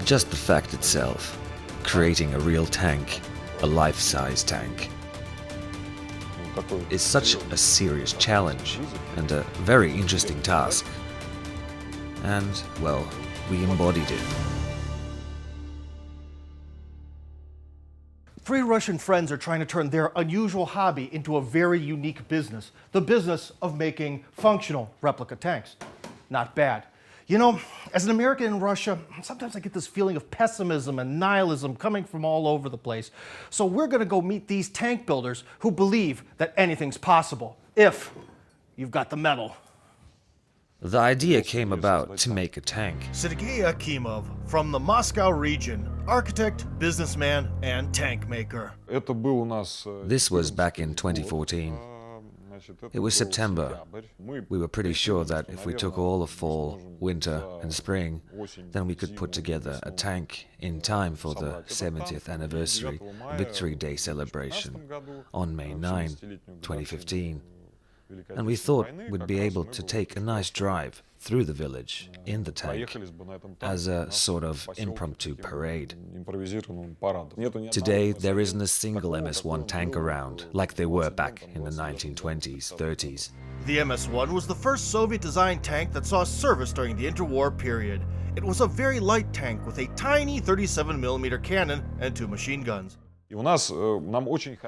Just the fact itself, creating a real tank, a life-size tank, is such a serious challenge and a very interesting task. And, well, we embodied it. Three Russian friends are trying to turn their unusual hobby into a very unique business, the business of making functional replica tanks. Not bad. You know, as an American in Russia, sometimes I get this feeling of pessimism and nihilism coming from all over the place. So we're going to go meet these tank builders who believe that anything's possible, if you've got the metal. The idea came about to make a tank. Sergey Akimov, from the Moscow region, architect, businessman, and tank maker. This was back in 2014. It was September. We were pretty sure that if we took all of fall, winter and spring, then we could put together a tank in time for the 70th anniversary Victory Day celebration on May 9, 2015. And we thought we'd be able to take a nice drive through the village in the tank as a sort of impromptu parade. Today, there isn't a single MS-1 tank around like they were back in the 1920s, 30s. The MS-1 was the first Soviet-designed tank that saw service during the interwar period. It was a very light tank with a tiny 37mm cannon and 2 machine guns.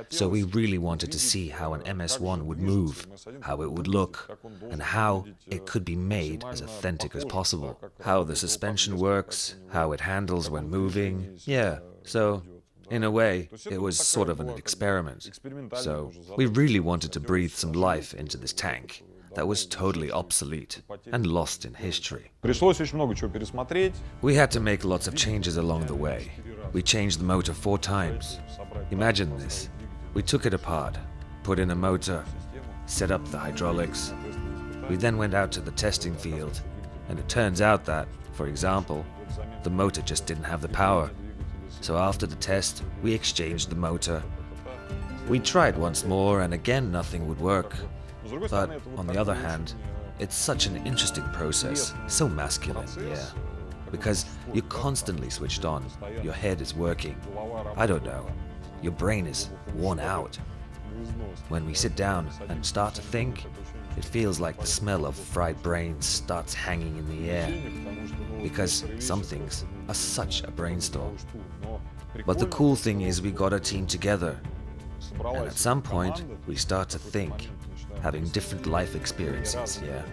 So we really wanted to see how an MS-1 would move, how it would look, and how it could be made as authentic as possible. How the suspension works, how it handles when moving. Yeah, so in a way, it was sort of an experiment. So we really wanted to breathe some life into this tank that was totally obsolete and lost in history. We had to make lots of changes along the way. We changed the motor 4 times. Imagine this. We took it apart, put in a motor, set up the hydraulics. We then went out to the testing field, and it turns out that, for example, the motor just didn't have the power. So after the test, we exchanged the motor. We tried once more, and again nothing would work. But on the other hand, it's such an interesting process, so masculine, yeah. Because you're constantly switched on, your head is working. I don't know, your brain is worn out. When we sit down and start to think, it feels like the smell of fried brains starts hanging in the air. Because some things are such a brainstorm. But the cool thing is we got a team together. And at some point, we start to think, having different life experiences, yeah.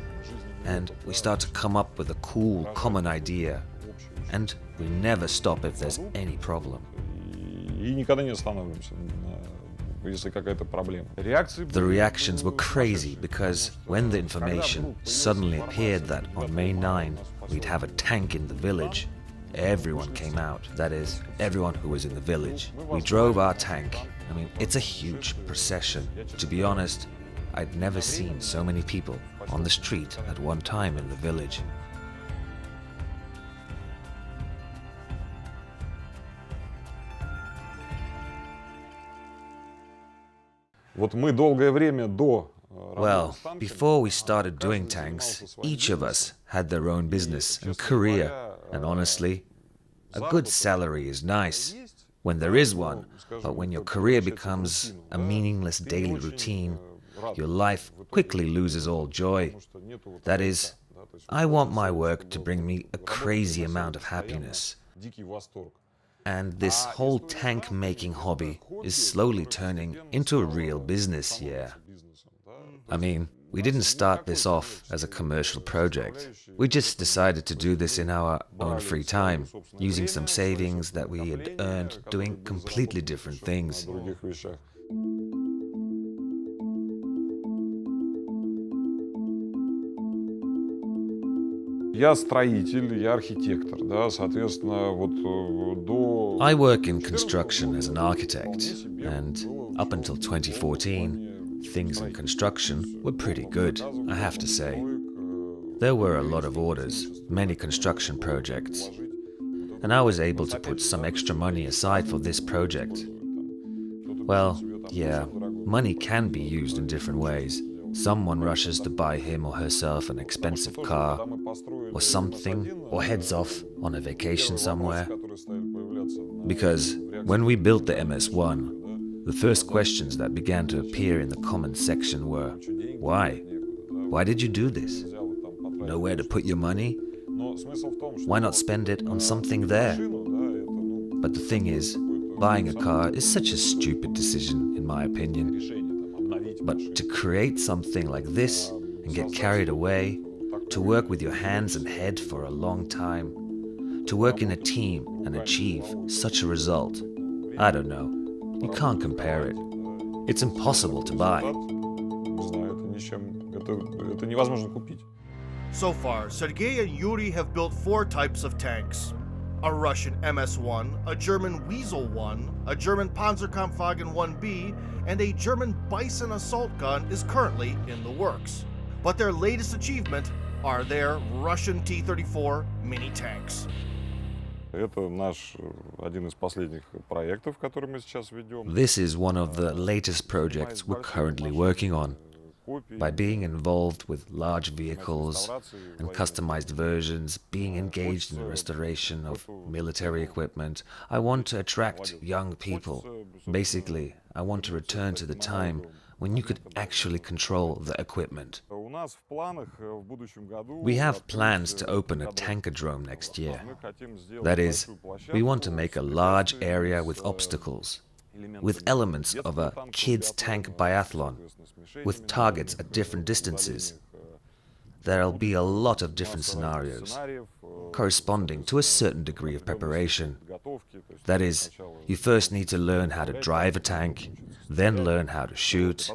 And we start to come up with a cool, common idea. And we never stop if there's any problem. The reactions were crazy because when the information suddenly appeared that on May 9 we'd have a tank in the village, everyone came out. That is, everyone who was in the village. We drove our tank. I mean, it's a huge procession. To be honest, I'd never seen so many people on the street at one time in the village. Well, before we started doing tanks, each of us had their own business and career. And honestly, a good salary is nice when there is one, but when your career becomes a meaningless daily routine, your life quickly loses all joy. That is, I want my work to bring me a crazy amount of happiness. And this whole tank-making hobby is slowly turning into a real business, yeah. I mean, we didn't start this off as a commercial project. We just decided to do this in our own free time, using some savings that we had earned doing completely different things. Я строитель, я архитектор, да, соответственно, вот до... I work in construction as an architect, and up until 2014, things in construction were pretty good, I have to say. There were a lot of orders, many construction projects, and I was able to put some extra money aside for this project. Well, yeah, money can be used in different ways. Someone rushes to buy him or herself an expensive car or something, or heads off on a vacation somewhere. Because when we built the MS-1, the first questions that began to appear in the comments section were, why? Why did you do this? Nowhere to put your money? Why not spend it on something there? But the thing is, buying a car is such a stupid decision, in my opinion. But to create something like this and get carried away, to work with your hands and head for a long time, to work in a team and achieve such a result, I don't know. You can't compare it. It's impossible to buy. So far, Sergey and Yuri have built 4 types of tanks. A Russian MS-1, a German Weasel-1, a German Panzerkampfwagen 1B, and a German Bison assault gun is currently in the works. But their latest achievement are their Russian T-34 mini tanks. This is one of the latest projects we're currently working on. By being involved with large vehicles and customized versions, being engaged in the restoration of military equipment, I want to attract young people. Basically, I want to return to the time when you could actually control the equipment. We have plans to open a tankadrome next year. That is, we want to make a large area with obstacles, with elements of a kids' tank biathlon, with targets at different distances. There'll be a lot of different scenarios, corresponding to a certain degree of preparation. That is, you first need to learn how to drive a tank, then learn how to shoot,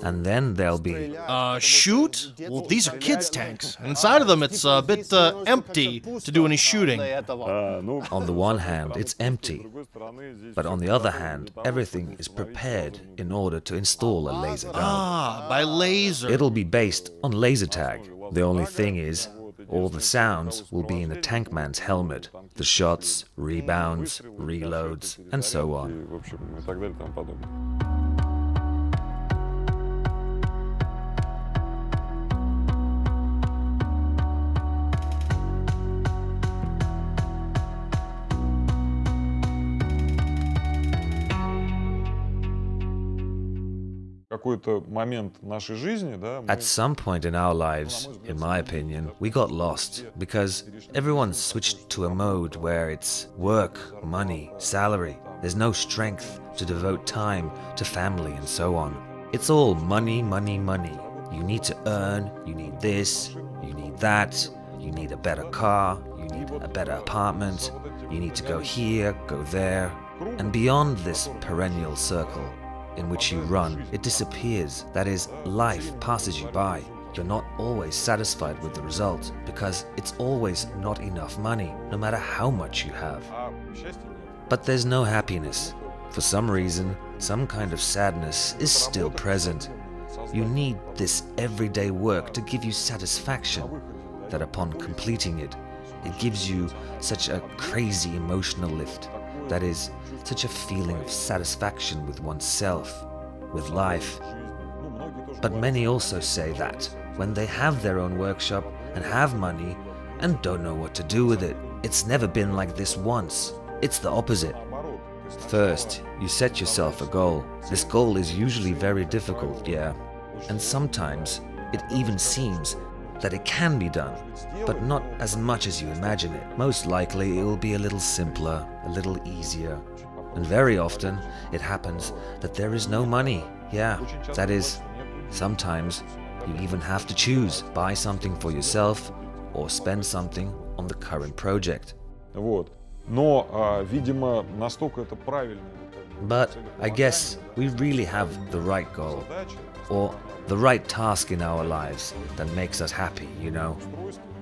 and then there'll be... Shoot? Well, these are kids' tanks. Inside of them, it's a bit empty to do any shooting. On the one hand, it's empty, but on the other hand, everything is prepared in order to install a laser gun. Ah, by laser. It'll be based on laser tag. The only thing is, all the sounds will be in the tankman's helmet. The shots, rebounds, reloads, and so on. At some point in our lives, in my opinion, we got lost because everyone switched to a mode where it's work, money, salary. There's no strength to devote time to family and so on. It's all money, money, money. You need to earn, you need this, you need that, you need a better car, you need a better apartment, you need to go here, go there. And beyond this perennial circle in which you run, it disappears. That is, life passes you by. You're not always satisfied with the result because it's always not enough money, no matter how much you have. But there's no happiness. For some reason, some kind of sadness is still present. You need this everyday work to give you satisfaction, that upon completing it, it gives you such a crazy emotional lift. That is, such a feeling of satisfaction with oneself, with life. But many also say that when they have their own workshop and have money and don't know what to do with it, it's never been like this once. It's the opposite. First, you set yourself a goal. This goal is usually very difficult, yeah. And sometimes it even seems that it can be done, but not as much as you imagine it. Most likely it will be a little simpler, a little easier. And very often it happens that there is no money. Yeah, that is, sometimes you even have to choose, buy something for yourself or spend something on the current project. But I guess we really have the right goal, or the right task in our lives that makes us happy, you know.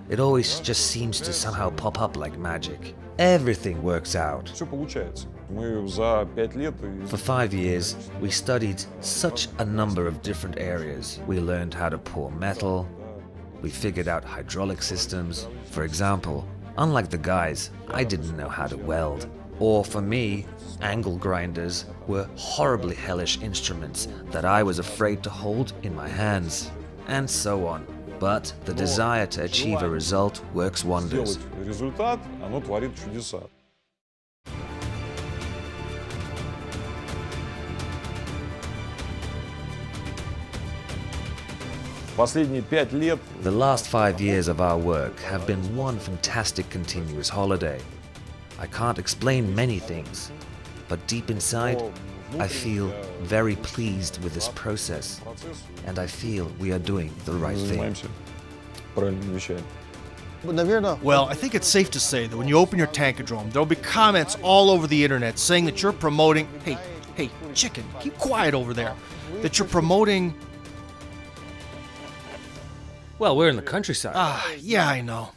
It always just seems to somehow pop up like magic. Everything works out. For 5 years, we studied such a number of different areas. We learned how to pour metal. We figured out hydraulic systems. For example, unlike the guys, I didn't know how to weld. Or for me, angle grinders were horribly hellish instruments that I was afraid to hold in my hands, and so on. But the desire to achieve a result works wonders. Сделать результат, оно творит чудеса. Последние 5 лет The last 5 years of our work have been one fantastic continuous holiday. I can't explain many things, but deep inside, I feel very pleased with this process, and I feel we are doing the right thing. занимаемся правильными вещами. Well, I think it's safe to say that when you open your tankadrome, there'll be comments all over the internet saying that you're promoting, hey, chicken, keep quiet over there, that you're promoting. Well, we're in the countryside. Yeah, I know.